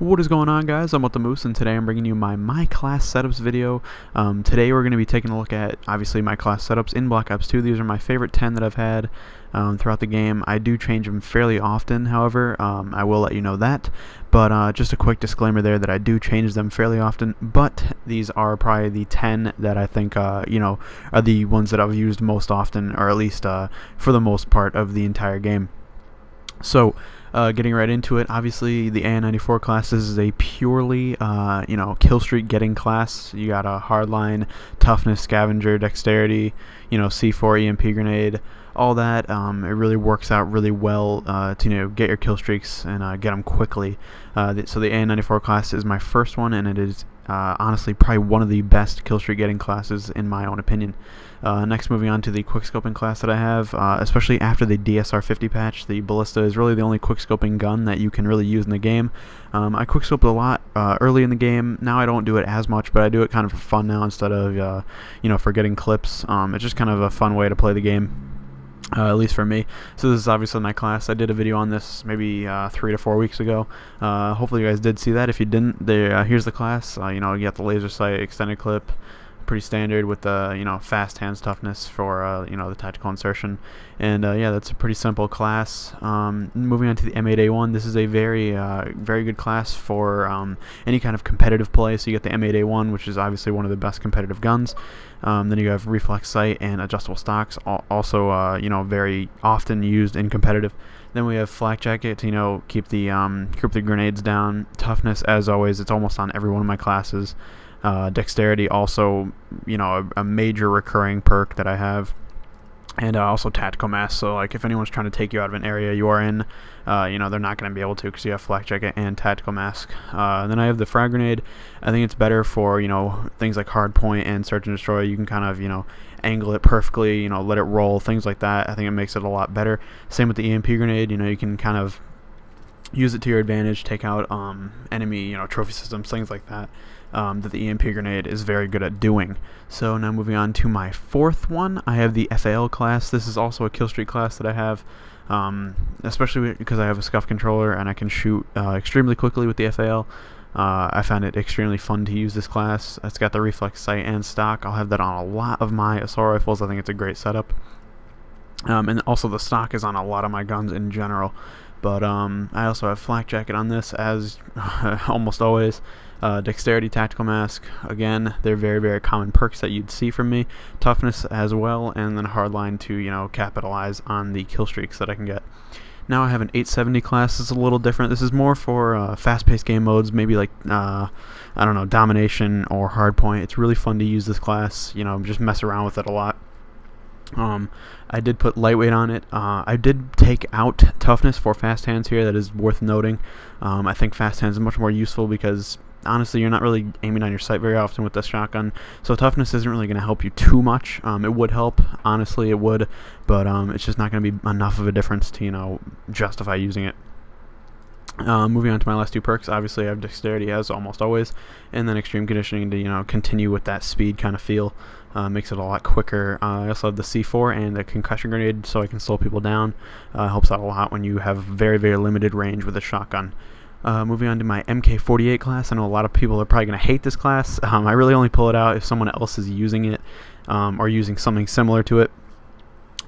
What is going on, guys? I'm with the Moose, and today I'm bringing you my class setups video. Today we're going to be taking a look at, obviously, my class setups in Black Ops 2. These are my favorite 10 that I've had throughout the game. I do change them fairly often, however. I will let you know that. But just a quick disclaimer there that I do change them fairly often. But these are probably the 10 that I think, are the ones that I've used most often, or at least for the most part of the entire game. So, getting right into it, obviously the AN-94 class, this is a purely, kill streak getting class. You got a hardline, toughness, scavenger, dexterity, C4, EMP grenade, all that. It really works out really well to get your kill streaks and get them quickly. So the AN-94 class is my first one, and it is honestly probably one of the best kill streak getting classes in my own opinion. Next, moving on to the quickscoping class that I have, especially after the DSR-50 patch, the Ballista is really the only quickscoping gun that you can really use in the game. I quickscoped a lot early in the game. Now I don't do it as much, but I do it kind of for fun now instead of, for getting clips. It's just kind of a fun way to play the game. At least for me. So this is obviously my class. I did a video on this maybe 3 to 4 weeks ago. Hopefully you guys did see that. If you didn't, here's the class. You got the laser sight, extended clip, pretty standard with the fast hands toughness for the tactical insertion, and yeah, that's a pretty simple class. Moving on to the M8A1, this is a very good class for any kind of competitive play. So you get the M8A1, which is obviously one of the best competitive guns. Then you have reflex sight and adjustable stocks, also very often used in competitive. Then we have flak jacket to keep the grenades down. Toughness, as always, it's almost on every one of my classes. Dexterity, also a major recurring perk that I have, and also tactical mask. So like if anyone's trying to take you out of an area you are in, they're not going to be able to because you have flak jacket and tactical mask. Then I have the frag grenade. I think it's better for things like hard point and search and destroy. You can kind of angle it perfectly, let it roll, things like that. I think it makes it a lot better. Same with the EMP grenade. You can kind of use it to your advantage, take out enemy trophy systems, things like that. That the EMP grenade is very good at doing. So now moving on to my fourth one, I have the FAL class. This is also a kill streak class that I have, especially because I have a SCUF controller and I can shoot extremely quickly with the FAL. I found it extremely fun to use this class. It's got the reflex sight and stock. I'll have that on a lot of my assault rifles. I think it's a great setup. And also the stock is on a lot of my guns in general. But I also have flak jacket on this, as almost always. Dexterity, tactical mask, again, they're very common perks that you'd see from me. Toughness as well, and then hardline to capitalize on the kill streaks that I can get. Now I have an 870 class. It's a little different. This is more for fast-paced game modes, maybe like I don't know, domination or hardpoint. It's really fun to use this class. Just mess around with it a lot. I did put lightweight on it. I did take out toughness for fast hands here. That is worth noting. I think fast hands is much more useful because honestly you're not really aiming on your sight very often with the shotgun, so toughness isn't really going to help you too much. It would help, honestly it would, but it's just not going to be enough of a difference to justify using it. Moving on to my last two perks, obviously I have dexterity as almost always, and then extreme conditioning to continue with that speed kind of feel. Makes it a lot quicker. I also have the C4 and the concussion grenade, so I can slow people down. Helps out a lot when you have very limited range with a shotgun. Moving on to my MK48 class. I know a lot of people are probably going to hate this class. I really only pull it out if someone else is using it or using something similar to it.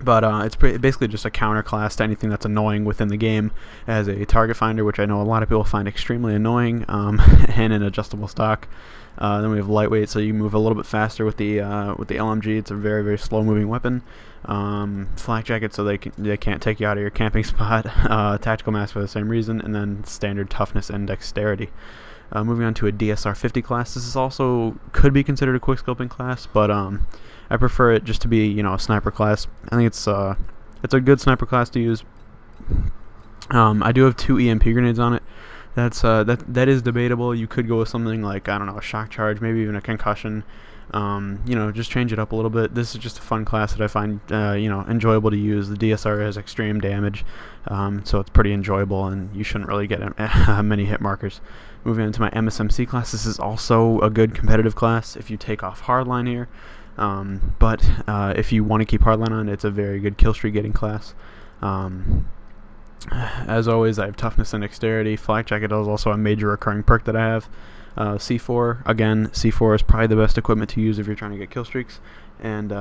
But it's basically just a counter class to anything that's annoying within the game, as a target finder, which I know a lot of people find extremely annoying, and an adjustable stock. Then we have lightweight, so you move a little bit faster with the LMG. It's a very slow moving weapon. Flak jacket, so they can't take you out of your camping spot. Tactical mask for the same reason, and then standard toughness and dexterity. Moving on to a DSR-50 class. This is also could be considered a quickscoping class, but I prefer it just to be a sniper class. I think it's a good sniper class to use. I do have 2 EMP grenades on it. That is debatable. You could go with something like, I don't know, a shock charge, maybe even a concussion. Just change it up a little bit. This is just a fun class that I find enjoyable to use. The DSR has extreme damage, so it's pretty enjoyable, and you shouldn't really get many hit markers. Moving into my MSMC class, this is also a good competitive class if you take off hardline here. But if you want to keep hardline on, it's a very good kill streak getting class. As always, I have toughness and dexterity. Flak Jacket is also a major recurring perk that I have. C4, again, C4 is probably the best equipment to use if you're trying to get kill streaks. And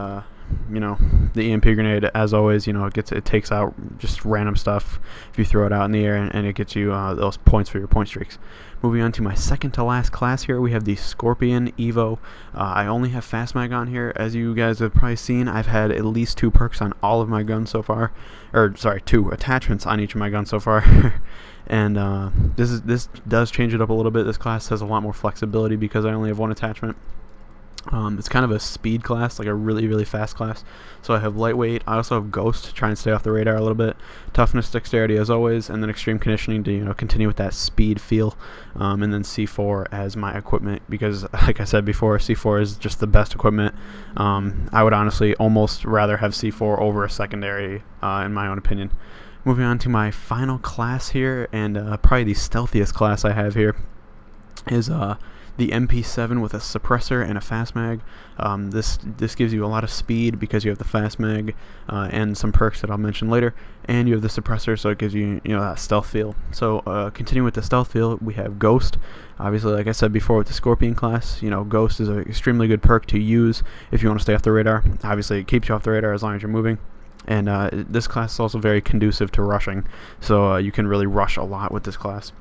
you know, the EMP grenade, as always, you know, it takes out just random stuff if you throw it out in the air, and it gets you those points for your point streaks. Moving on to my second to last class here, we have the Scorpion Evo. I only have Fast Mag on here. As you guys have probably seen, I've had at least 2 perks on all of my guns so far, or sorry, 2 attachments on each of my guns so far. And this does change it up a little bit. This class has a lot more flexibility because I only have 1 attachment. It's kind of a speed class, like a really fast class. So I have lightweight. I also have Ghost to try and stay off the radar a little bit. Toughness, dexterity as always, and then extreme conditioning to, you know, continue with that speed feel. And then C4 as my equipment because, like I said before, C4 is just the best equipment. I would honestly almost rather have C4 over a secondary, in my own opinion. Moving on to my final class here, and probably the stealthiest class I have here, is the MP7 with a suppressor and a fast mag. This gives you a lot of speed because you have the fast mag and some perks that I'll mention later, and you have the suppressor, so it gives you, you know, that stealth feel. So continuing with the stealth feel, we have Ghost. Obviously, like I said before, with the Scorpion class, you know, Ghost is an extremely good perk to use if you want to stay off the radar. Obviously, it keeps you off the radar as long as you're moving. And this class is also very conducive to rushing, so you can really rush a lot with this class.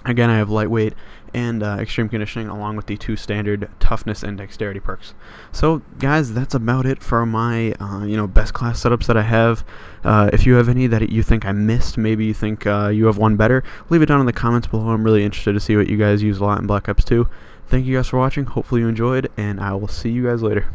Again, I have lightweight and extreme conditioning along with the 2 standard toughness and dexterity perks. So guys, that's about it for my you know, best class setups that I have. If you have any that you think I missed, maybe you think you have one better, leave it down in the comments below. I'm really interested to see what you guys use a lot in Black Ops 2. Thank you guys for watching. Hopefully you enjoyed, and I will see you guys later.